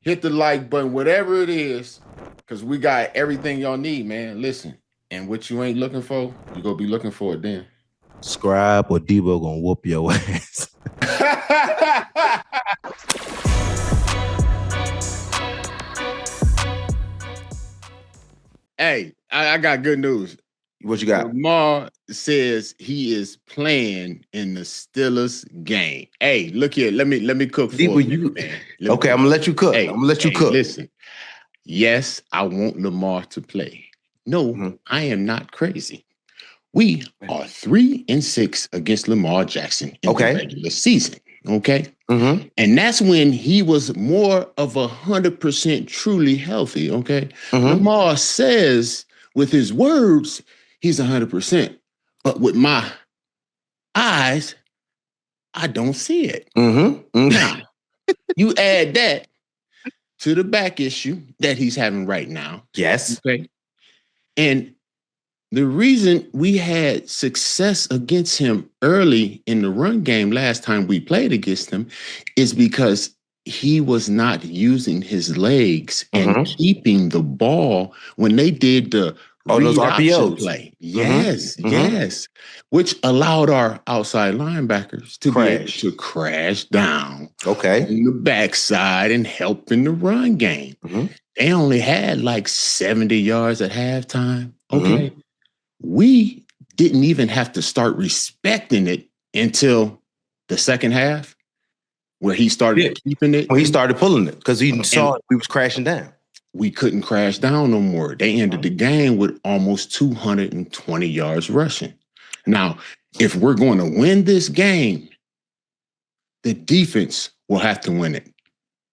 hit the like button, whatever it is, because we got everything y'all need, man. Listen, and what you ain't looking for, you gonna be looking for it then. Subscribe or Deebo gonna whoop your ass. Hey, I got good news. What you got? Lamar says he is playing in the Steelers game. Hey, look here. Let me cook for Deebo, you, man. Okay, I'm gonna let you cook. Hey, I'm gonna let you cook. Listen, yes, I want Lamar to play. No, I am not crazy. We are 3-6 against Lamar Jackson in the regular season. Okay. Mm-hmm. And that's when he was more of 100% truly healthy. Okay. Lamar says with his words, he's 100%. But with my eyes, I don't see it. Now, you add that to the back issue that he's having right now. Yes. Okay. And the reason we had success against him early in the run game last time we played against him is because he was not using his legs and keeping the ball when they did the those RPOs play. Yes, yes. Which allowed our outside linebackers to be able to crash down on the backside and help in the run game. They only had like 70 yards at halftime. Okay. We didn't even have to start respecting it until the second half, where he started keeping it. When he started pulling it, because he saw we was crashing down. We couldn't crash down no more. They ended the game with almost 220 yards rushing. Now, if we're going to win this game, the defense will have to win it.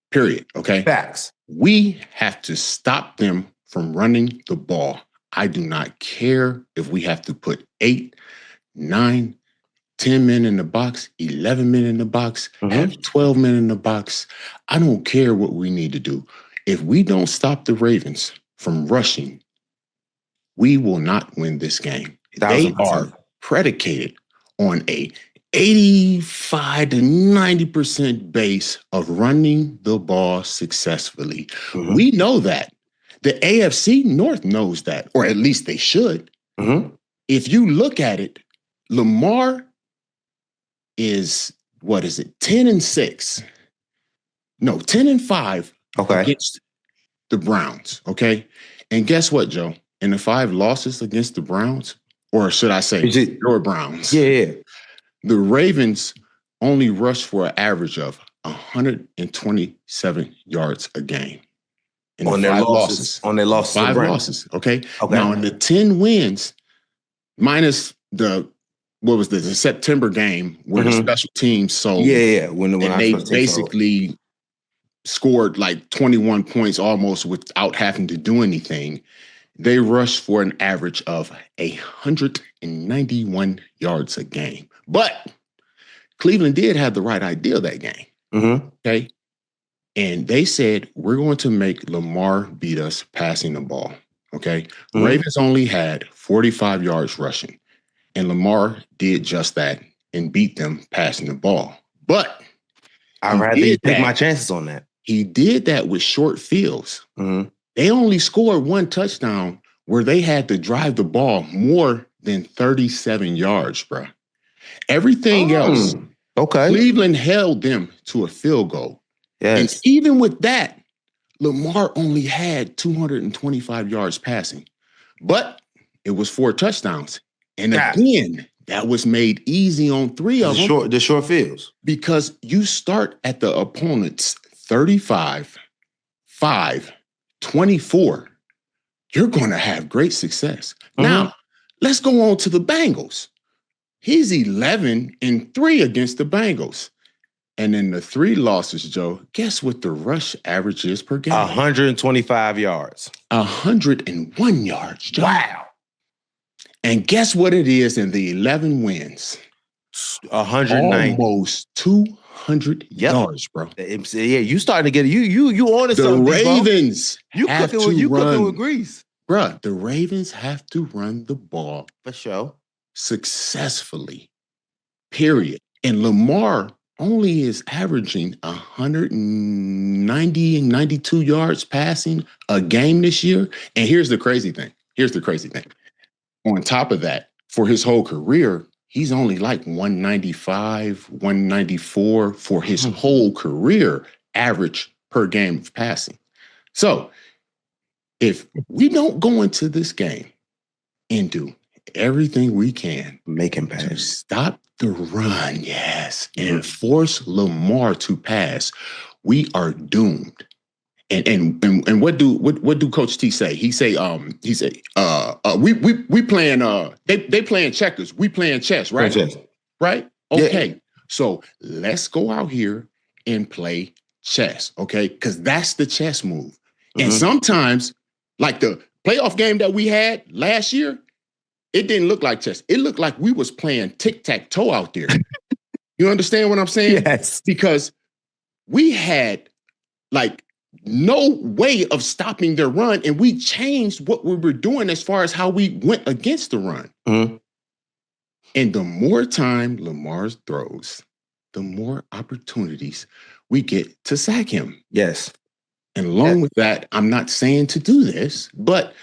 Period. Okay? Facts. We have to stop them from running the ball. I do not care if we have to put 8, 9, 10 men in the box, 11 men in the box, have 12 men in the box. I don't care what we need to do. If we don't stop the Ravens from rushing, we will not win this game. 1,000%. They are predicated on a 85 to 90% base of running the ball successfully. We know that. The AFC North knows that, or at least they should. If you look at it, Lamar is, 10-6? No, 10-5 against the Browns, okay? And guess what, Joe? In the 5 losses against the Browns, or should I say your Browns? Yeah. The Ravens only rushed for an average of 127 yards a game. On their losses. On their losses. 5 losses. Okay. Now in the 10 wins, minus the September game where the special teams sold. When they basically scored like 21 points almost without having to do anything. They rushed for an average of 191 yards a game. But Cleveland did have the right idea that game. Okay. And they said, we're going to make Lamar beat us passing the ball. Okay. Ravens only had 45 yards rushing. And Lamar did just that and beat them passing the ball. But I'd rather take my chances on that. He did that with short fields. They only scored 1 touchdown where they had to drive the ball more than 37 yards, bro. Everything else, Cleveland held them to a field goal. And even with that, Lamar only had 225 yards passing. But it was 4 touchdowns. And again, that was made easy on 3 of them. The short fields. Because you start at the opponent's 35, 5, 24. You're going to have great success. Now, let's go on to the Bengals. He's 11-3 against the Bengals. And in the 3 losses, Joe, guess what the rush average is per game? 125 yards. 101 yards, Joe. Wow. And guess what it is in the 11 wins? 190. Almost 200 yards, bro. Yeah, you starting to get it. You on to something, The Ravens cooking with grease. Bro, the Ravens have to run the ball. For sure. Successfully. Period. And Lamar only is averaging 190 and 92 yards passing a game this year. And here's the crazy thing. On top of that, for his whole career, he's only like 195, 194 for his whole career average per game of passing. So if we don't go into this game and do everything we can to stop the run, and force Lamar to pass, we are doomed. And what do Coach T say? He say we playing they playing checkers, we playing chess, right? Right? Okay. Yeah. So let's go out here and play chess, okay? Because that's the chess move. And sometimes, like the playoff game that we had last year, it didn't look like chess. It looked like we was playing tic-tac-toe out there. You understand what I'm saying? Yes. Because we had like no way of stopping their run, and we changed what we were doing as far as how we went against the run. And the more time Lamar throws, the more opportunities we get to sack him. Yes. And along with that, I'm not saying to do this, but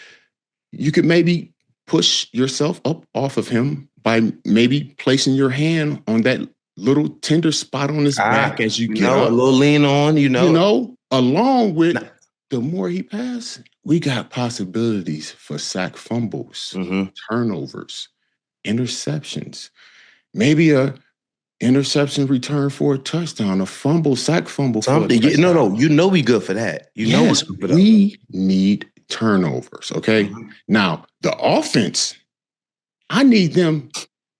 you could maybe push yourself up off of him by maybe placing your hand on that little tender spot on his back as you get up. A little lean on, along with the more he passes, we got possibilities for sack fumbles, turnovers, interceptions, maybe a interception return for a touchdown, a fumble, sack fumble. Something. We good for that. We need turnovers, okay? Now, the offense, I need them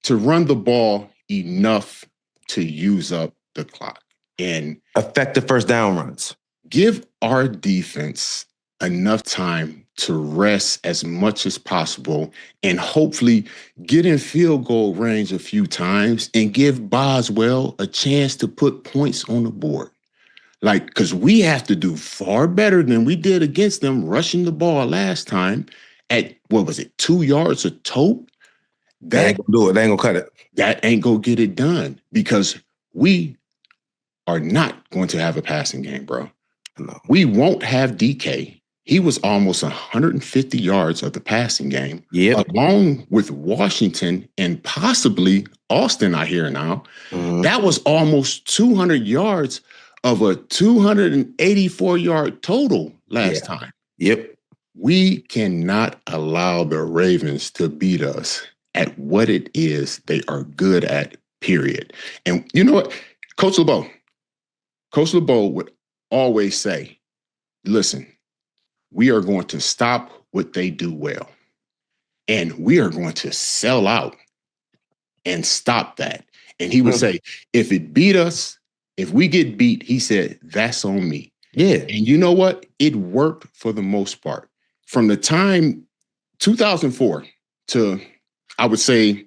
to run the ball enough to use up the clock and effective first down runs. Give our defense enough time to rest as much as possible and hopefully get in field goal range a few times and give Boswell a chance to put points on the board. Like, because we have to do far better than we did against them rushing the ball last time at, 2 yards a tote? That ain't gonna do it. They ain't gonna cut it. That ain't gonna get it done because we are not going to have a passing game, bro. No. We won't have DK. He was almost 150 yards of the passing game, along with Washington and possibly Austin, I hear now. That was almost 200 yards of a 284-yard total last time. Yep. We cannot allow the Ravens to beat us at what it is they are good at, period. And you know what? Coach LeBeau would always say, listen, we are going to stop what they do well. And we are going to sell out and stop that. And he would say, if it beat us, if we get beat, he said, that's on me. Yeah. And you know what? It worked for the most part. From the time 2004 to, I would say,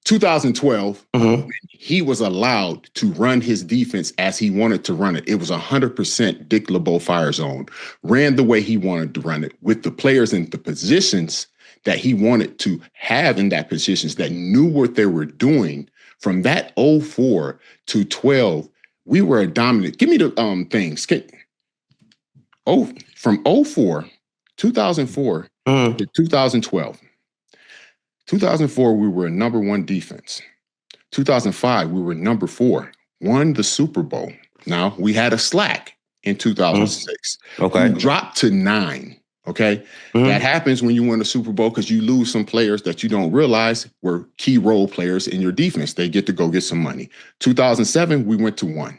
2012, he was allowed to run his defense as he wanted to run it. It was 100% Dick LeBeau fire zone. Ran the way he wanted to run it with the players in the positions that he wanted to have in that positions that knew what they were doing. From that 04 to 12, we were a dominant. Give me the things. From 2004 to 2012. 2004, we were a number one defense. 2005, we were number 4, won the Super Bowl. Now, we had a slack in 2006. Okay. We dropped to 9, okay? That happens when you win a Super Bowl because you lose some players that you don't realize were key role players in your defense. They get to go get some money. 2007, we went to 1.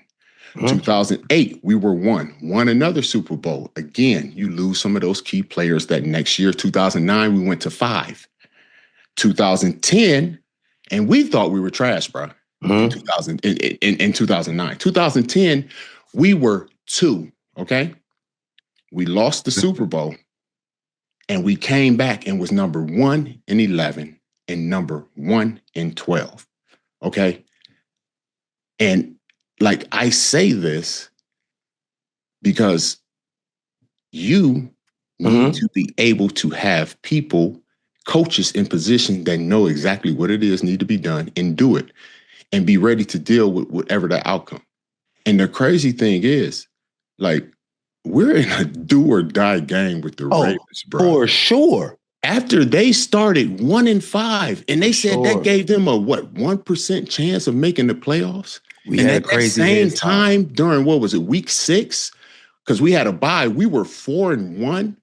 2008, we were 1. Won another Super Bowl. Again, you lose some of those key players that next year. 2009, we went to 5. 2010, and we thought we were trash, bro. In 2009. 2010, we were 2, okay? We lost the Super Bowl, and we came back and was number 1 in 11 and number 1 in 12, okay? And like I say this because you need to be able to have people, coaches in position that know exactly what it is need to be done and do it. and be ready to deal with whatever the outcome. And the crazy thing is, like, we're in a do or die game with the Ravens, bro. For sure. After they started 1-5, and they said that gave them a 1% chance of making the playoffs. We and had at that same time during week 6, because we had a bye, we were 4-1.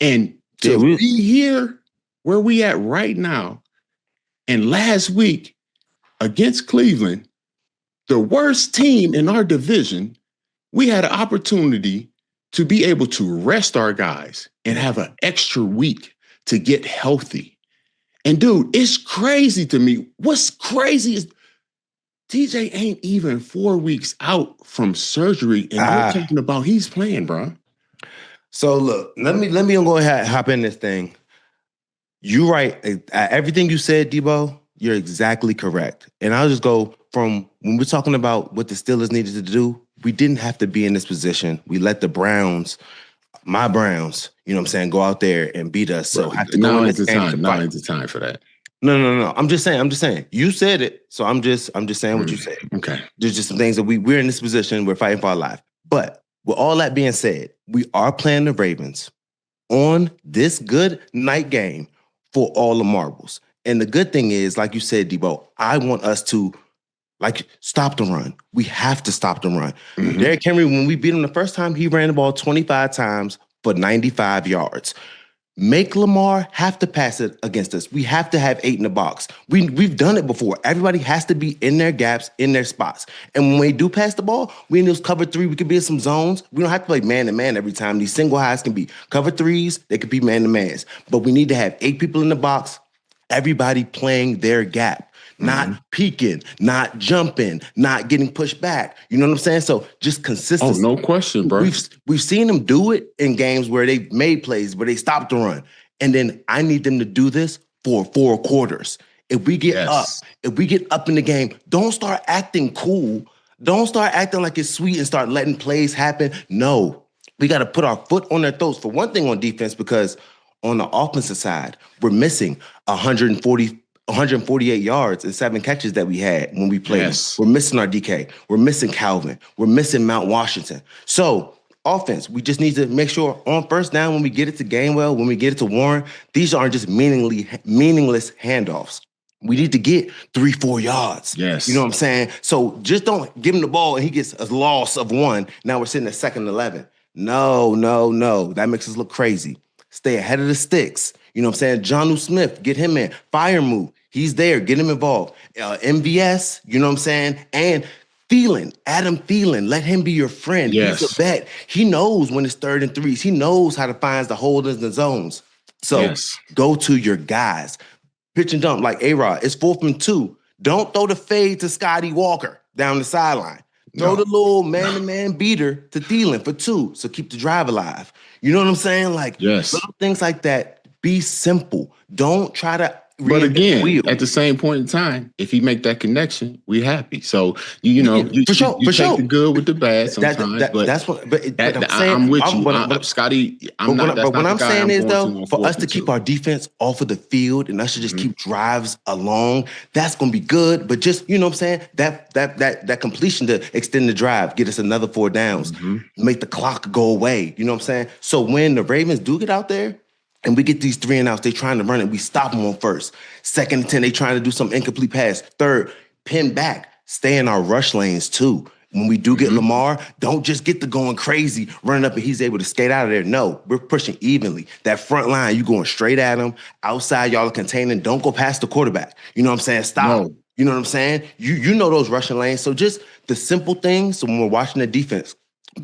And to be here where we at right now, and last week against Cleveland, the worst team in our division, we had an opportunity to be able to rest our guys and have an extra week to get healthy. And dude, it's crazy to me. What's crazy is TJ ain't even 4 weeks out from surgery, and we're talking about he's playing, bro. So look, let me go ahead and hop in this thing. You right. Everything you said, Deebo, you're exactly correct. And I'll just go from when we're talking about what the Steelers needed to do, we didn't have to be in this position. We let the Browns, my Browns, you know what I'm saying, go out there and beat us. So have to go in this game to fight. Now is the time for that. No. I'm just saying. You said it, so I'm just saying what you said. Okay. There's just some things that we're in this position, we're fighting for our life. But with all that being said, we are playing the Ravens on this good night game for all the marbles. And the good thing is, like you said, Deebo, I want us to stop the run. We have to stop the run. Mm-hmm. Derrick Henry, when we beat him the first time, he ran the ball 25 times for 95 yards. Make Lamar have to pass it against us. We have to have 8 in the box. We've done it before. Everybody has to be in their gaps, in their spots. And when we do pass the ball, we in those cover 3. We could be in some zones. We don't have to play man-to-man every time. These single highs can be cover 3s. They could be man-to-mans. But we need to have 8 people in the box, everybody playing their gap. Not peeking, not jumping, not getting pushed back. You know what I'm saying? So just consistency. Oh, no question, bro. We've seen them do it in games where they've made plays, where they stopped the run. And then I need them to do this for 4 quarters. If we get up in the game, don't start acting cool. Don't start acting like it's sweet and start letting plays happen. No, we got to put our foot on their throats. For one thing on defense, because on the offensive side, we're missing 148 yards and 7 catches that we had when we played. Yes. We're missing our DK. We're missing Calvin. We're missing Mount Washington. So offense, we just need to make sure on first down when we get it to Gainwell, when we get it to Warren, these aren't just meaningless handoffs. We need to get 3-4 yards. Yes. You know what I'm saying? So just don't give him the ball and he gets a loss of 1. Now we're sitting at 2nd and 11. No. That makes us look crazy. Stay ahead of the sticks. You know what I'm saying? Jonnu Smith, get him in. Fire move. He's there. Get him involved. MVS, you know what I'm saying? And Adam Thielen, let him be your friend. Yes. He's a vet. He knows when it's 3rd and 3s. He knows how to find the holders and the zones. So go to your guys. Pitch and dump like A-Rod. It's 4th and 2. Don't throw the fade to Scotty Walker down the sideline. Throw the little man-to-man beater to Thielen for 2. So keep the drive alive. You know what I'm saying? Like little things like that. Be simple. Don't try to. But again, at the same point in time, if he make that connection, we happy. So you take the good with the bad sometimes. I'm with you, Scotty. But what I'm saying is though, for us to keep our defense off of the field and us to just keep drives along, that's gonna be good. But just you know what I'm saying, that completion to extend the drive, get us another 4 downs, make the clock go away. You know what I'm saying? So when the Ravens do get out there, and we get these 3 and outs, they trying to run it. We stop them on 1st. 2nd and 10, they trying to do some incomplete pass. 3rd, pin back. Stay in our rush lanes too. When we do get Lamar, don't just get to going crazy, running up and he's able to skate out of there. No, we're pushing evenly. That front line, you going straight at him. Outside, y'all are containing. Don't go past the quarterback. You know what I'm saying? Stop. No. You know what I'm saying? You know those rushing lanes. So just the simple things. So when we're watching the defense,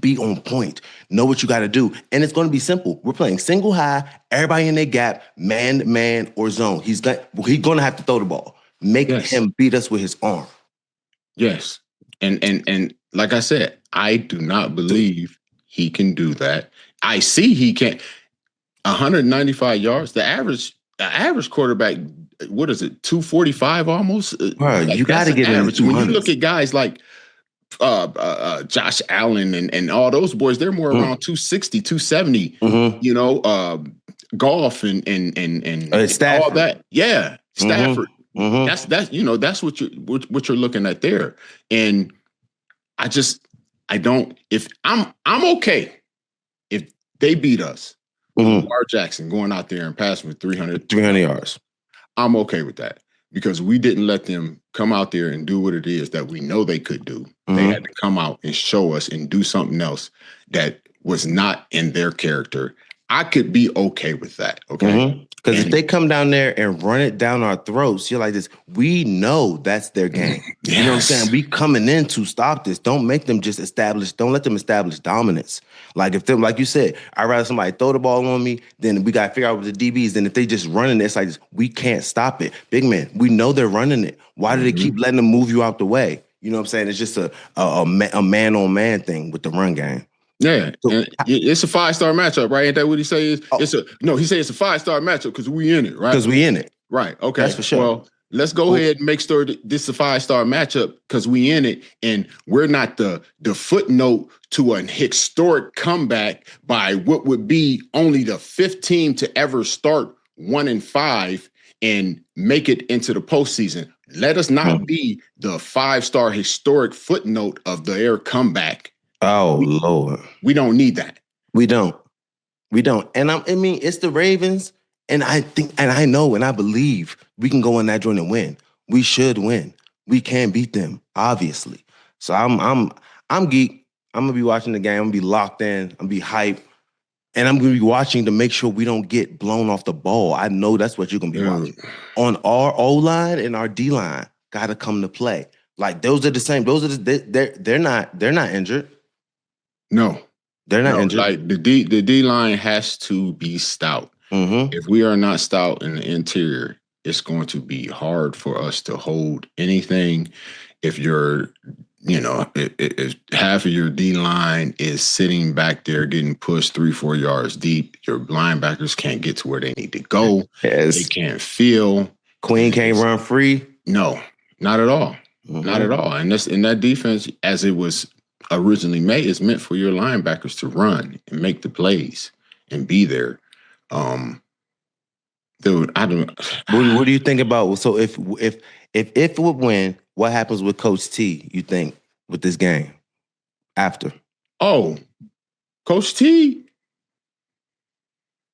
be on point. Know what you got to do. And it's going to be simple. We're playing single high, everybody in their gap, man, or zone. He's going to have to throw the ball. Make him beat us with his arm. Yes. And like I said, I do not believe he can do that. I see he can. 195 yards. The average quarterback, what is it, 245 almost? Right, you got to get average. When you look at guys like Josh Allen and all those boys, they're more around 260, 270. Golf and all that. Yeah, Stafford. That's that's what you're looking at there. And I don't. If I'm okay if they beat us, Lamar Jackson going out there and passing for 300 yards. I'm okay with that because we didn't let them come out there and do what it is that we know they could do. They had to come out and show us and do something else that was not in their character. I could be okay with that, okay? Because if they come down there and run it down our throats, you're like this, we know that's their game. Yes. You know what I'm saying? We coming in to stop this. Don't make them just don't let them establish dominance. Like if them, like you said, I'd rather somebody throw the ball on me, then we got to figure out with the DBs. Then if they just running it, it's like this, we can't stop it. Big man, we know they're running it. Why do they keep letting them move you out the way? You know what I'm saying? It's just a man-on-man thing with the run game. Yeah, and it's a 5-star matchup, right? Ain't that what he says? He said it's a 5-star matchup because we in it, right? Because we in it. Right, okay. That's for sure. Well, let's go ahead and make sure that this is a 5-star matchup because we in it, and we're not the footnote to an historic comeback by what would be only the 5th team to ever start 1-5 and make it into the postseason. Let us not be the 5-star historic footnote of their comeback. Oh, Lord. We don't need that. We don't. And I mean, it's the Ravens, and I think, and I know, and I believe we can go in that joint and win. We should win. We can beat them, obviously. So I'm geek. I'm gonna be watching the game. I'm gonna be locked in. I'm gonna be hyped. And I'm gonna be watching to make sure we don't get blown off the ball. I know that's what you're gonna be watching. On our O-line and our D-line, gotta come to play. Like those are the same. They're not injured. No, they're not injured. Like the D line has to be stout. If we are not stout in the interior, it's going to be hard for us to hold anything. If you're, if half of your D line is sitting back there getting pushed 3-4 yards deep, your linebackers can't get to where they need to go. Yes. They can't feel. Queen can't run free. No, not at all. Not at all. And that defense, as it was originally made, is meant for your linebackers to run and make the plays and be there. Dude, I don't. What do you think about? So if it would win, what happens with Coach T? You think with this game after? Oh, Coach T,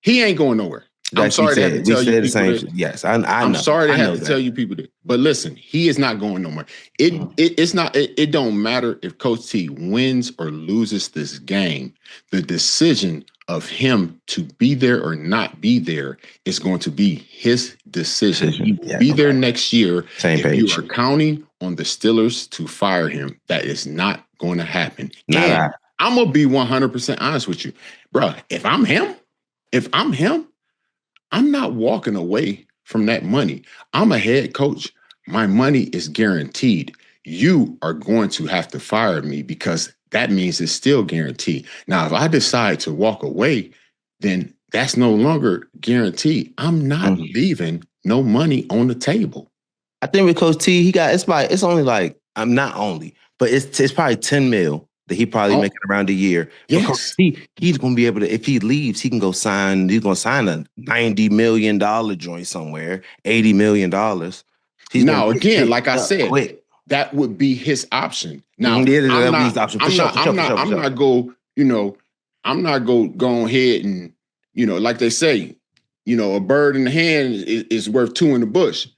he ain't going nowhere. I'm sorry to have to tell you people that. Yes, I know. I'm sorry to have to tell you people that. But listen, he is not going nowhere. It's not. It don't matter if Coach T wins or loses this game. The decision of him to be there or not be there is going to be his decision. He will be there next year. Same page. If you are counting on the Steelers to fire him, that is not going to happen. And I'm gonna be 100% honest with you, bro. If I'm him, I'm not walking away from that money. I'm a head coach. My money is guaranteed. You are going to have to fire me because that means it's still guaranteed. Now, if I decide to walk away, then that's no longer guaranteed. I'm not leaving no money on the table. I think with Coach T, it's only like, I'm not only, but it's probably 10 mil that he probably making around a year. Yes. Because he's going to be able to, if he leaves, he can go sign, he's going to sign a $90 million joint somewhere, $80 million. Now, again, like I said, that would be his option. Now, I'm not go ahead and, like they say, a bird in the hand is worth 2 in the bush.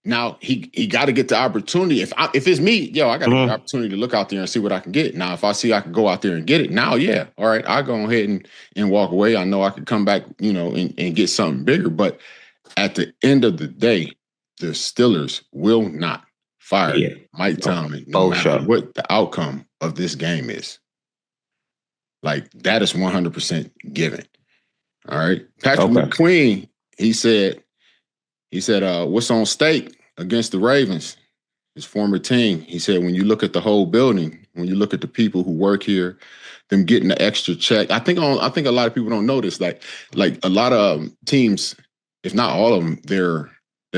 Now he got to get the opportunity. If it's me, I got to get the opportunity to look out there and see what I can get. Now, if I see I can go out there and get it, now, all right, I'll go ahead and walk away. I know I could come back, and get something bigger. But at the end of the day, the Steelers will not fire Mike Tomlin, no matter what the outcome of this game is. Like, that is 100% given. All right, Patrick McQueen, he said, what's on stake against the Ravens, his former team? He said, when you look at the whole building, when you look at the people who work here, them getting the extra check. I think a lot of people don't notice, like a lot of teams, if not all of them, their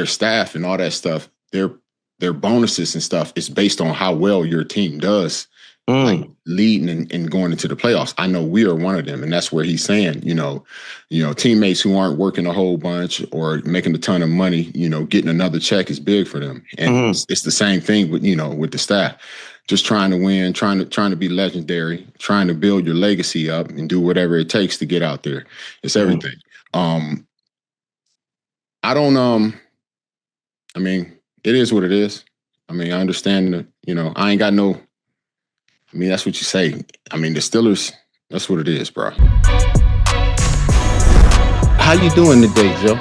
staff and all that stuff, their bonuses and stuff is based on how well your team does like leading and going into the playoffs. I know we are one of them, and that's where he's saying, teammates who aren't working a whole bunch or making a ton of money, getting another check is big for them. And it's the same thing with with the staff. Just trying to win, trying to be legendary, trying to build your legacy up and do whatever it takes to get out there. It's everything. It is what it is. I understand that, I ain't got no. That's what you say. The Steelers, that's what it is, bro. How you doing today, Joe?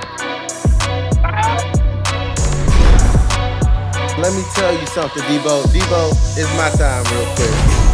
Let me tell you something, Deebo. Deebo, it's my time real quick.